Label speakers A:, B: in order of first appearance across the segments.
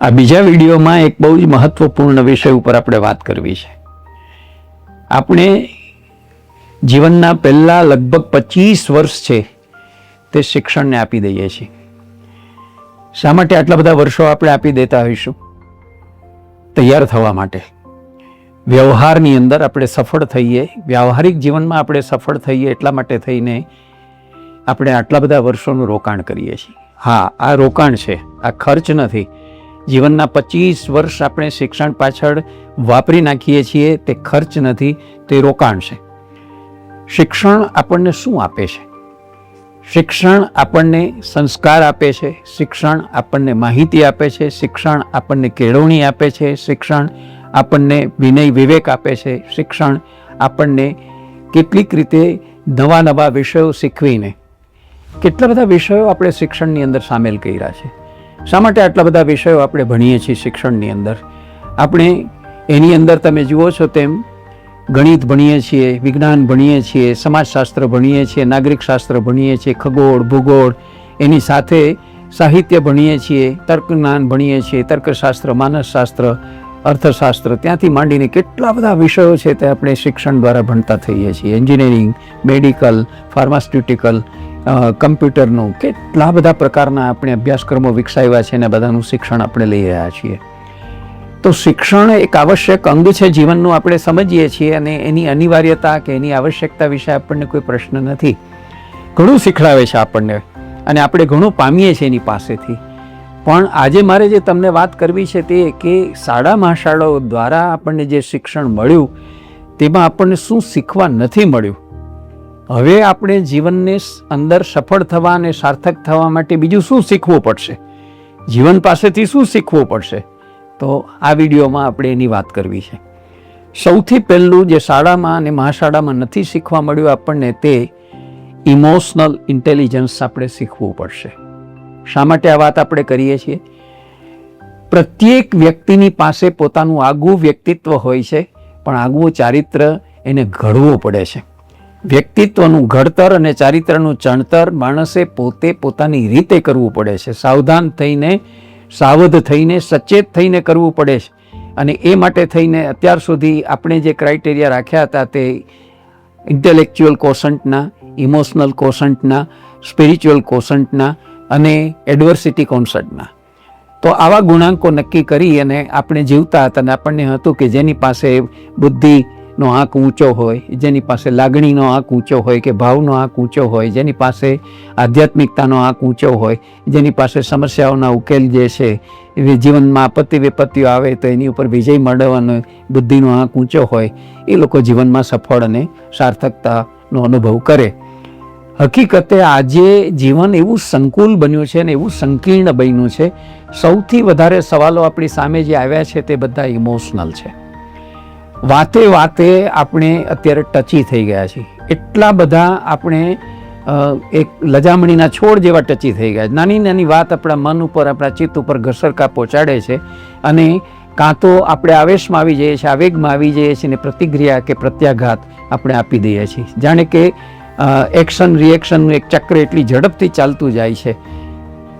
A: આ બીજા વિડીયોમાં એક બહુ જ મહત્વપૂર્ણ વિષય ઉપર આપણે વાત કરવી છે. આપણે જીવનના પહેલા લગભગ 25 વર્ષ છે તે શિક્ષણને આપી દઈએ છીએ. શા માટે આટલા બધા વર્ષો આપણે આપી દેતા હોઈશું? તૈયાર થવા માટે, વ્યવહારની અંદર આપણે સફળ થઈએ, વ્યવહારિક જીવનમાં આપણે સફળ થઈએ એટલા માટે થઈને આપણે આટલા બધા વર્ષોનું રોકાણ કરીએ છીએ. હા, આ રોકાણ છે, આ ખર્ચ નથી. જીવનના 25 વર્ષ આપણે શિક્ષણ પાછળ વાપરી નાખીએ છીએ, તે ખર્ચ નથી, તે રોકાણ છે. શિક્ષણ આપણને શું આપે છે? શિક્ષણ આપણને સંસ્કાર આપે છે, શિક્ષણ આપણને માહિતી આપે છે, શિક્ષણ આપણને કેળવણી આપે છે, શિક્ષણ આપણને વિનય વિવેક આપે છે, શિક્ષણ આપણને કેટલીક રીતે નવા નવા વિષયો શીખવીને કેટલા બધા વિષયો આપણે શિક્ષણની અંદર સામેલ કર્યા છે. શા માટે આટલા બધા વિષયો આપણે ભણીએ છીએ શિક્ષણની અંદર? આપણે એની અંદર તમે જુઓ છો તેમ ગણિત ભણીએ છીએ, વિજ્ઞાન ભણીએ છીએ, સમાજશાસ્ત્ર ભણીએ છીએ, નાગરિક શાસ્ત્ર ભણીએ છીએ, ખગોળ, ભૂગોળ, એની સાથે સાહિત્ય ભણીએ છીએ, તર્કજ્ઞાન ભણીએ છીએ, તર્કશાસ્ત્ર, માનસશાસ્ત્ર, અર્થશાસ્ત્ર, ત્યાંથી માંડીને કેટલા બધા વિષયો છે તે આપણે શિક્ષણ દ્વારા ભણતા થઈએ છીએ. એન્જિનિયરિંગ, મેડિકલ, ફાર્માસ્યુટિકલ, કમ્પ્યુટરનું કેટલા બધા પ્રકારના આપણે અભ્યાસક્રમો વિકસાવ્યા છે અને બધાનું શિક્ષણ આપણે લઈ રહ્યા છીએ. તો શિક્ષણ એક આવશ્યક અંગ છે જીવનનું, આપણે સમજીએ છીએ, અને એની અનિવાર્યતા કે એની આવશ્યકતા વિશે આપણને કોઈ પ્રશ્ન નથી. ઘણું શીખડાવે છે આપણને અને આપણે ઘણું પામીએ છીએ એની પાસેથી. પણ આજે મારે જે તમને વાત કરવી છે તે કે શાળા મહાશાળાઓ દ્વારા આપણને જે શિક્ષણ મળ્યું તેમાં આપણને શું શીખવા નથી મળ્યું. હવે આપણે જીવનને અંદર સફળ થવા અને સાર્થક થવા માટે બીજું શું શીખવું પડશે? જીવન પાસેથી શું શીખવું પડશે? તો આ વિડીયોમાં આપણે એની વાત કરવી છે. સૌથી પહેલું જે શાળામાં અને મહાશાળામાં નથી શીખવા મળ્યું આપણને, તે ઇમોશનલ ઇન્ટેલિજન્સ આપણે શીખવું પડશે. શા માટે આ વાત આપણે કરીએ છીએ? પ્રત્યેક વ્યક્તિની પાસે પોતાનું આગવું વ્યક્તિત્વ હોય છે, પણ આગવું ચારિત્ર એને ઘડવું પડે છે. વ્યક્તિત્વનું ઘડતર અને ચારિત્રનું ચણતર માણસે પોતે પોતાની રીતે કરવું પડે છે. સાવધાન થઈને, સાવધ થઈને, સચેત થઈને કરવું પડે છે. અને એ માટે થઈને અત્યાર સુધી આપણે જે ક્રાઇટેરિયા રાખ્યા હતા તે ઇન્ટેલેક્ચ્યુઅલ કોશન્ટના, ઇમોશનલ કોશન્ટના, સ્પિરિચ્યુઅલ કોશન્ટના અને એડવર્સિટી કોશન્ટના. તો આવા ગુણાંકો નક્કી કરી અને આપણે જીવતા હતા. અને આપણને હતું કે જેની પાસે બુદ્ધિનો આંક ઊંચો હોય, જેની પાસે લાગણીનો આંક ઊંચો હોય કે ભાવનો આંક ઊંચો હોય, જેની પાસે આધ્યાત્મિકતાનો આંક ઊંચો હોય, જેની પાસે સમસ્યાઓના ઉકેલ જે છે, જીવનમાં આપત્તિ વિપત્તિઓ આવે તો એની ઉપર વિજય મેળવવાનો બુદ્ધિનો આંક ઊંચો હોય, એ લોકો જીવનમાં સફળ અને સાર્થકતાનો અનુભવ કરે. હકીકતે આજે જીવન એવું સંકુલ બન્યું છે અને એવું સંકીર્ણ બન્યું છે. સૌથી વધારે સવાલો આપણી સામે જે આવ્યા છે તે બધા ઇમોશનલ છે. વાતે વાતે આપણે અત્યારે ટચી થઈ ગયા છીએ. એટલા બધા આપણે એક લજામણીના છોડ જેવા ટચી થઈ ગયા. નાની નાની વાત આપણા મન ઉપર, આપણા ચિત્ત ઉપર ઘસરકા પહોંચાડે છે અને કાં તો આપણે આવેશમાં આવી જઈએ છીએ, આવેગમાં આવી જઈએ છીએ અને પ્રતિક્રિયા કે પ્રત્યાઘાત આપણે આપી દઈએ છીએ. જાણે કે એક્શન રિએક્શનનું એક ચક્ર એટલી ઝડપથી ચાલતું જાય છે.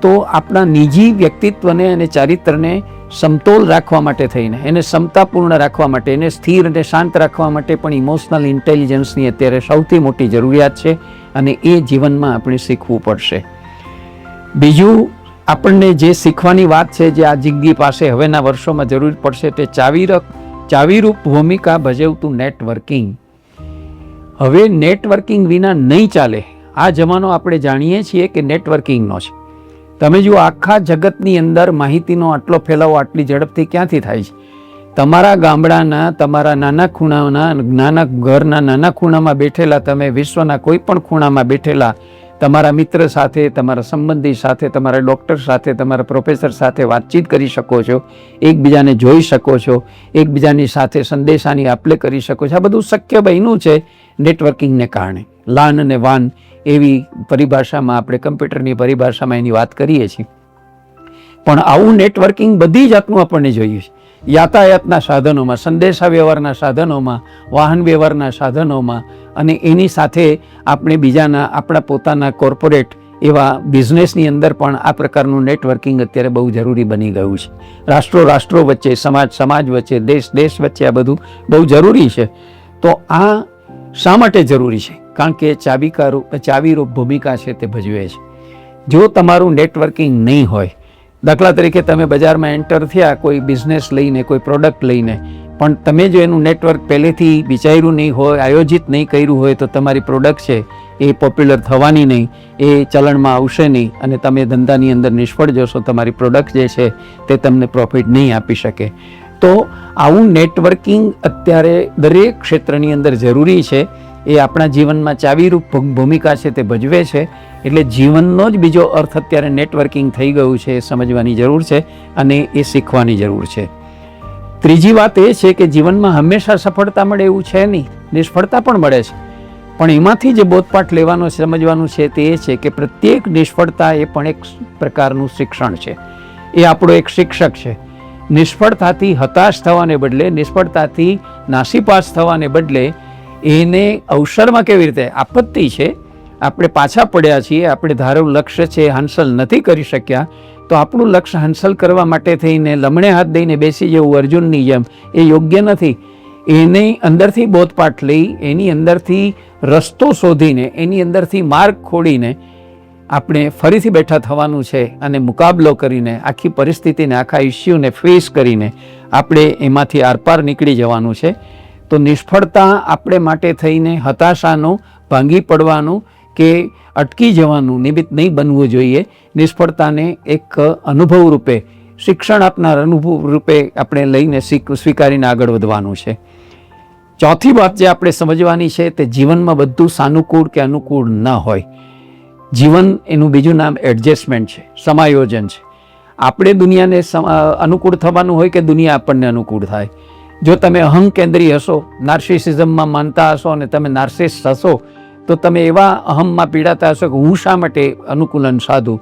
A: તો આપણા નિજી વ્યક્તિત્વને અને ચારિત્રને સમતોલ રાખવા માટે થઈને, એને સમતાપૂર્ણ રાખવા માટે, એને સ્થિર અને શાંત રાખવા માટે પણ ઇમોશનલ ઇન્ટેલિજન્સની અત્યારે સૌથી મોટી જરૂરિયાત છે અને એ જીવનમાં આપણે શીખવું પડશે. બીજું આપણને જે શીખવાની વાત છે, જે આ જિંદગી પાસે હવેના વર્ષોમાં જરૂર પડશે, તે ચાવીરૂપ ભૂમિકા ભજવતું નેટવર્કિંગ. હવે નેટવર્કિંગ વિના નહીં ચાલે. આ જમાનો આપણે જાણીએ છીએ કે નેટવર્કિંગનો છે. તમે જુઓ, આખા જગતની અંદર માહિતીનો આટલો ફેલાવો આટલી ઝડપથી ક્યાંથી થાય છે? તમારા ગામડાના, તમારા નાના ખૂણાના, નાના ઘરના નાના ખૂણામાં બેઠેલા, તમે વિશ્વના કોઈ પણ ખૂણામાં બેઠેલા તમારા મિત્ર સાથે, તમારા સંબંધી સાથે, તમારા ડૉક્ટર સાથે, તમારા પ્રોફેસર સાથે વાતચીત કરી શકો છો, એકબીજાને જોઈ શકો છો, એકબીજાની સાથે સંદેશાની આપ-લે કરી શકો છો. આ બધું શક્ય બન્યું છે નેટવર્કિંગને કારણે. લાન અને વાન એવી પરિભાષામાં, આપણે કમ્પ્યુટરની પરિભાષામાં એની વાત કરીએ છીએ. પણ આવું નેટવર્કિંગ બધી જાતનું આપણને જોઈએ છે. યાતાયાતના સાધનોમાં, સંદેશા વ્યવહારના સાધનોમાં, વાહન વ્યવહારના સાધનોમાં અને એની સાથે આપણે બીજાના, આપણા પોતાના કોર્પોરેટ એવા બિઝનેસની અંદર પણ આ પ્રકારનું નેટવર્કિંગ અત્યારે બહુ જરૂરી બની ગયું છે. રાષ્ટ્રો વચ્ચે, સમાજ વચ્ચે, દેશ વચ્ચે આ બધું બહુ જરૂરી છે. તો આ શા માટે જરૂરી છે? કારણ કે ચાવીરૂપ ભૂમિકા છે તે ભજવે છે. જો તમારું નેટવર્કિંગ નહીં હોય, દાખલા તરીકે તમે બજારમાં એન્ટર થયા કોઈ બિઝનેસ લઈને, કોઈ પ્રોડક્ટ લઈને, પણ તમે જો એનું નેટવર્ક પહેલેથી વિચાર્યું નહીં હોય, આયોજિત નહીં કર્યું હોય, તો તમારી પ્રોડક્ટ છે એ પોપ્યુલર થવાની નહીં, એ ચલણમાં આવશે નહીં અને તમે ધંધાની અંદર નિષ્ફળ જશો. તમારી પ્રોડક્ટ જે છે તે તમને પ્રોફિટ નહીં આપી શકે. તો આવું નેટવર્કિંગ અત્યારે દરેક ક્ષેત્રની અંદર જરૂરી છે. એ આપણા જીવનમાં ચાવીરૂપ ભૂમિકા છે તે ભજવે છે. એટલે જીવનનો જ બીજો અર્થ અત્યારે નેટવર્કિંગ થઈ ગયું છે, એ સમજવાની જરૂર છે અને એ શીખવાની જરૂર છે. ત્રીજી વાત એ છે કે જીવનમાં હંમેશા સફળતા મળે એવું છે નહીં, નિષ્ફળતા પણ મળે છે. પણ એમાંથી જે બોધપાઠ લેવાનો, સમજવાનું છે તે એ છે કે પ્રત્યેક નિષ્ફળતા એ પણ એક પ્રકારનું શિક્ષણ છે. એ આપણો એક શિક્ષક છે. નિષ્ફળતાથી હતાશ થવાને બદલે, નિષ્ફળતાથી નાસીપાસ થવાને બદલે એને અવસરમાં કેવી રીતે, આપત્તિ છે, આપણે પાછા પડ્યા છીએ, આપણે ધારેલું લક્ષ્ય છે હાંસલ નથી કરી શક્યા, તો આપણું લક્ષ્ય હાંસલ કરવા માટે થઈને લમણે હાથ દઈને બેસી જવું અર્જુનની જેમ એ યોગ્ય નથી. એની અંદરથી બોધપાઠ લઈ, એની અંદરથી રસ્તો શોધીને, એની અંદરથી માર્ગ ખોડીને આપણે ફરીથી બેઠા થવાનું છે અને મુકાબલો કરીને આખી પરિસ્થિતિને, આખા ઇસ્યુને ફેસ કરીને આપણે એમાંથી આરપાર નીકળી જવાનું છે. તો નિષ્ફળતા આપણે માટે થઈને હતાશાનું, ભાંગી પડવાનું કે અટકી જવાનું નિમિત્ત નહીં બનવું જોઈએ. નિષ્ફળતાને એક અનુભવ રૂપે, શિક્ષણ આપનાર અનુભવ રૂપે આપણે લઈને સ્વીકારીને આગળ વધવાનું છે. ચોથી વાત જે આપણે સમજવાની છે તે જીવનમાં બધું સાનુકૂળ કે અનુકૂળ ન હોય. જીવન, એનું બીજું નામ એડજસ્ટમેન્ટ છે, સમાયોજન છે. આપણે દુનિયાને અનુકૂળ થવાનું હોય કે દુનિયા આપણને અનુકૂળ થાય. જો તમે અહં કેન્દ્રી હશો, નાર્સિસિઝમમાં માનતા હશો અને તમે નાર્સિસ્ટ હશો, તો તમે એવા અહમમાં પીડાતા હશો કે હું શા માટે અનુકૂલન સાધું,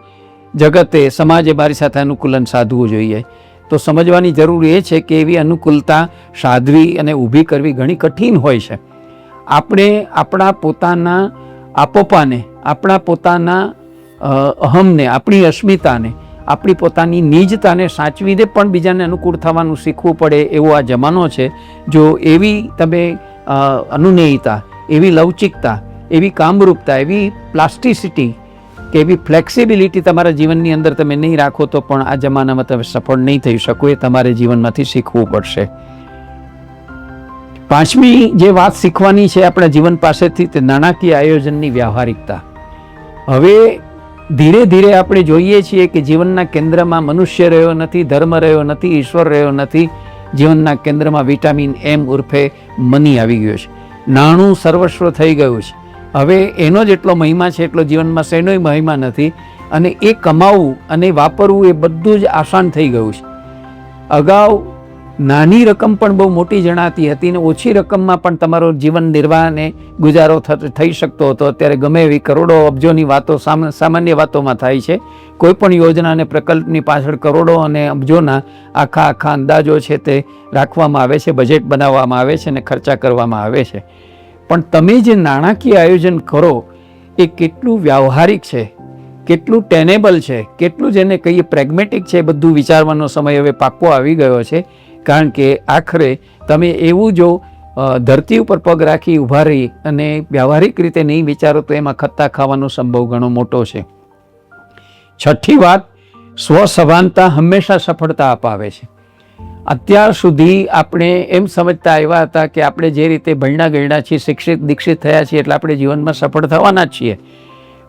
A: જગતે, સમાજે મારી સાથે અનુકૂલન સાધવું જોઈએ. તો સમજવાની જરૂર એ છે કે એવી અનુકૂળતા સાધવી અને ઊભી કરવી ઘણી કઠિન હોય છે. આપણે આપણા પોતાના આપોપાને, આપણા પોતાના અહમને, આપણી અસ્મિતાને, આપણી પોતાની નિજતાને સાચવીને પણ બીજાને અનુકૂળ થવાનું શીખવું પડે એવો આ જમાનો છે. જો એવી તમે અનુનેયતા, એવી લવચિકતા, એવી કામરૂપતા, એવી પ્લાસ્ટિસિટી કે એવી ફ્લેક્સિબિલિટી તમારા જીવનની અંદર તમે નહીં રાખો તો પણ આ જમાનામાં તમે સફળ નહીં થઈ શકો. એ તમારે જીવનમાંથી શીખવું પડશે. પાંચમી જે વાત શીખવાની છે આપણા જીવન પાસેથી, તે નાણાકીય આયોજનની વ્યવહારિકતા. હવે ધીરે ધીરે આપણે જોઈએ છીએ કે જીવનના કેન્દ્રમાં મનુષ્ય રહ્યો નથી, ધર્મ રહ્યો નથી, ઈશ્વર રહ્યો નથી. જીવનના કેન્દ્રમાં વિટામિન એમ ઉર્ફે મની આવી ગયો છે. નાણું સર્વસ્વ થઈ ગયું છે. હવે એનો જેટલો મહિમા છે એટલો જીવનમાં શેનોય મહિમા નથી. અને એ કમાવવું અને વાપરવું એ બધું જ આસાન થઈ ગયું છે. અગાઉ નાની રકમ પણ બહુ મોટી જણાતી હતી ને ઓછી રકમમાં પણ તમારો જીવન નિર્વાહને ગુજારો થઈ શકતો હતો. અત્યારે ગમે એવી કરોડો અબજોની વાતો સામાન્ય વાતોમાં થાય છે. કોઈ પણ યોજના અને પ્રકલ્પની પાછળ કરોડો અને અબજોના આખા અંદાજો છે તે રાખવામાં આવે છે, બજેટ બનાવવામાં આવે છે અને ખર્ચા કરવામાં આવે છે. પણ તમે જે નાણાકીય આયોજન કરો એ કેટલું વ્યવહારિક છે, કેટલું ટેનેબલ છે, કેટલું જેને કહીએ પ્રેગ્મેટિક છે, બધું વિચારવાનો સમય હવે પાક્કો આવી ગયો છે. કારણ કે આખરે તમે એવું જો ધરતી ઉપર પગ રાખી ઊભા રહી અને વ્યવહારિક રીતે નહીં વિચારો તો એમાં ખત્તા ખાવાનો સંભવ ઘણો મોટો છે. છઠ્ઠી વાત, સ્વસભાનતા હંમેશા સફળતા અપાવે છે. અત્યાર સુધી આપણે એમ સમજતા આવ્યા હતા કે આપણે જે રીતે ભણ્યા ગણ્યા છીએ, શિક્ષિત દીક્ષિત થયા છીએ એટલે આપણે જીવનમાં સફળ થવાના જ છીએ.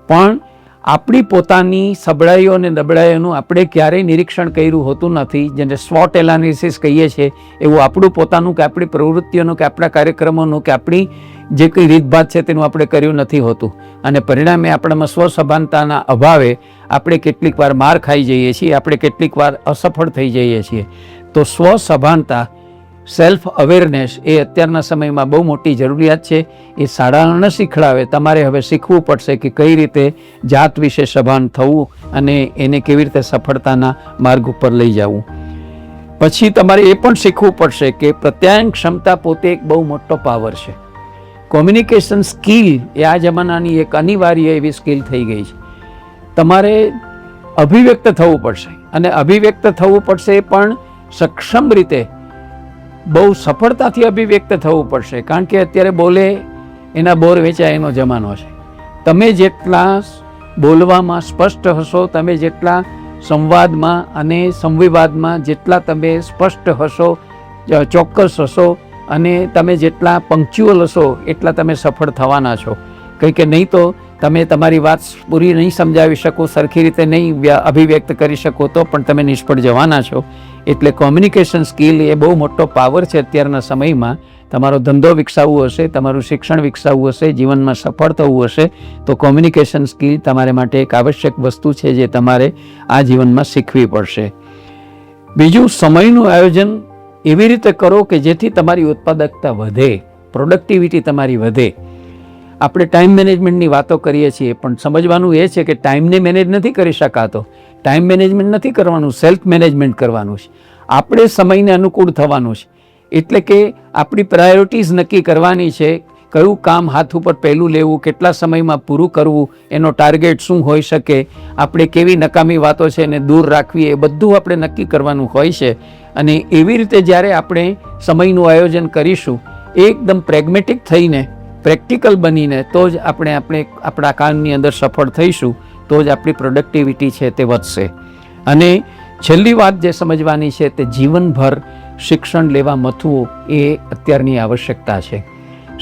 A: પણ આપણી પોતાની સબળાઈઓ અને નબળાઈઓનું આપણે ક્યારેય નિરીક્ષણ કર્યું હોતું નથી. જેને સ્વોટ એનાલિસિસ કહીએ છીએ એવું આપણું પોતાનું કે આપણી પ્રવૃત્તિઓનું કે આપણા કાર્યક્રમોનું કે આપણી જે કંઈ રીતભાત છે તેનું આપણે કર્યું નથી હોતું. અને પરિણામે આપણામાં સ્વસભાનતાના અભાવે આપણે કેટલીક વાર માર ખાઈ જઈએ છીએ, આપણે કેટલીક વાર અસફળ થઈ જઈએ છીએ. તો સ્વસભાનતા, સેલ્ફ અવેરનેસ એ અત્યારના સમયમાં બહુ મોટી જરૂરિયાત છે. એ શાળા ન શીખડાવે, તમારે હવે શીખવું પડશે કે કઈ રીતે જાત વિશે સભાન થવું અને એને કેવી રીતે સફળતાના માર્ગ ઉપર લઈ જવું. પછી તમારે એ પણ શીખવું પડશે કે પ્રત્યાયન ક્ષમતા પોતે એક બહુ મોટો પાવર છે. કોમ્યુનિકેશન સ્કિલ એ આ જમાનાની એક અનિવાર્ય એવી સ્કિલ થઈ ગઈ છે. તમારે અભિવ્યક્ત થવું પડશે, અને અભિવ્યક્ત થવું પડશે પણ સક્ષમ રીતે, બહુ સફળતાથી અભિવ્યક્ત થવું પડશે. કારણ કે અત્યારે બોલે એના બોર વેચાય એનો જમાનો છે. તમે જેટલા બોલવામાં સ્પષ્ટ હશો, તમે જેટલા સંવાદમાં અને સંવિવાદમાં જેટલા તમે સ્પષ્ટ હશો, ચોક્કસ હશો, અને તમે જેટલા પંક્ચ્યુઅલ હશો એટલા તમે સફળ થવાના છો. કંઈ કે નહીં તો તમે તમારી વાત પૂરી નહીં સમજાવી શકો, સરખી રીતે નહીં અભિવ્યક્ત કરી શકો તો પણ તમે નિષ્ફળ જવાના છો. એટલે કોમ્યુનિકેશન સ્કિલ એ બહુ મોટો પાવર છે અત્યારના સમયમાં. તમારો ધંધો વિકસાવવો હશે, તમારું શિક્ષણ વિકસાવવું હશે, જીવનમાં સફળ થવું હશે, તો કોમ્યુનિકેશન સ્કિલ તમારે માટે એક આવશ્યક વસ્તુ છે જે તમારે આ જીવનમાં શીખવી પડશે. બીજું, સમયનું આયોજન એવી રીતે કરો કે જેથી તમારી ઉત્પાદકતા વધે, પ્રોડક્ટિવિટી તમારી વધે. આપણે ટાઈમ મેનેજમેન્ટની વાતો કરીએ છીએ, પણ સમજવાનું એ છે કે ટાઈમને મેનેજ નથી કરી શકાતો. ટાઈમ મેનેજમેન્ટ નથી કરવાનું, સેલ્ફ મેનેજમેન્ટ કરવાનું છે. આપણે સમયને અનુકૂળ થવાનું છે. એટલે કે આપણી પ્રાયોરિટીઝ નક્કી કરવાની છે. કયું કામ હાથ ઉપર પહેલું લેવું, કેટલા સમયમાં પૂરું કરવું, એનો ટાર્ગેટ શું હોઈ શકે, આપણે કેવી નકામી વાતો છે એને દૂર રાખવી, એ બધું આપણે નક્કી કરવાનું હોય છે. અને એવી રીતે જ્યારે આપણે સમયનું આયોજન કરીશું, એકદમ પ્રેગ્મેટિક થઈને, પ્રેક્ટિકલ બનીને, તો જ આપણે આપણા કામની અંદર સફળ થઈશું, તો જ આપણી પ્રોડક્ટિવિટી છે તે વધશે. અને છેલ્લી વાત જે સમજવાની છે તે જીવનભર શિક્ષણ લેવા મથવું એ અત્યારની આવશ્યકતા છે.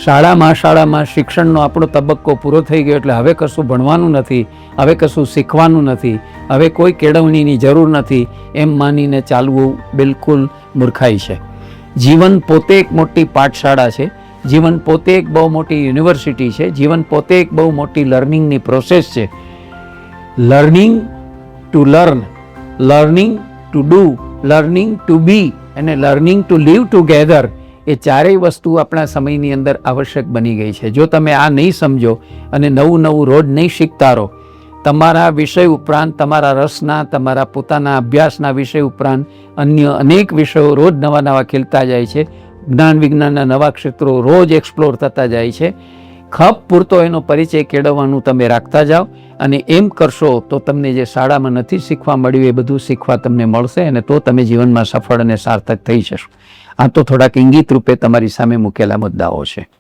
A: શાળામાં શિક્ષણનો આપણો તબક્કો પૂરો થઈ ગયો એટલે હવે કશું ભણવાનું નથી, હવે કશું શીખવાનું નથી, હવે કોઈ કેળવણીની જરૂર નથી, એમ માનીને ચાલવું બિલકુલ મૂર્ખાઈ છે. જીવન પોતે એક મોટી પાઠશાળા છે. જીવન પોતે એક બહુ મોટી યુનિવર્સિટી છે. જીવન પોતે એક બહુ મોટી લર્નિંગની પ્રોસેસ છે. Learning to learn, learning to do, learning to be અને લર્નિંગ ટુ લીવ ટુગેધર, એ ચારેય વસ્તુ આપણા સમયની અંદર આવશ્યક બની ગઈ છે. જો તમે આ નહીં સમજો અને નવું રોજ નહીં શીખતા રહો, તમારા વિષય ઉપરાંત, તમારા રસના, તમારા પોતાના અભ્યાસના વિષય ઉપરાંત અન્ય અનેક વિષયો રોજ નવા ખીલતા જાય છે. જ્ઞાન વિજ્ઞાનના નવા ક્ષેત્રો રોજ એક્સપ્લોર થતા જાય છે. ખપ પૂરતો એનો પરિચય કેળવવાનું તમે રાખતા જાઓ, અને એમ કરશો તો તમને જે શાળામાં નથી શીખવા મળ્યું એ બધું શીખવા તમને મળશે, અને તો તમે જીવનમાં સફળ અને સાર્થક થઈ જશો. આ તો થોડાક ઇંગિત રૂપે તમારી સામે મૂકેલા મુદ્દાઓ છે.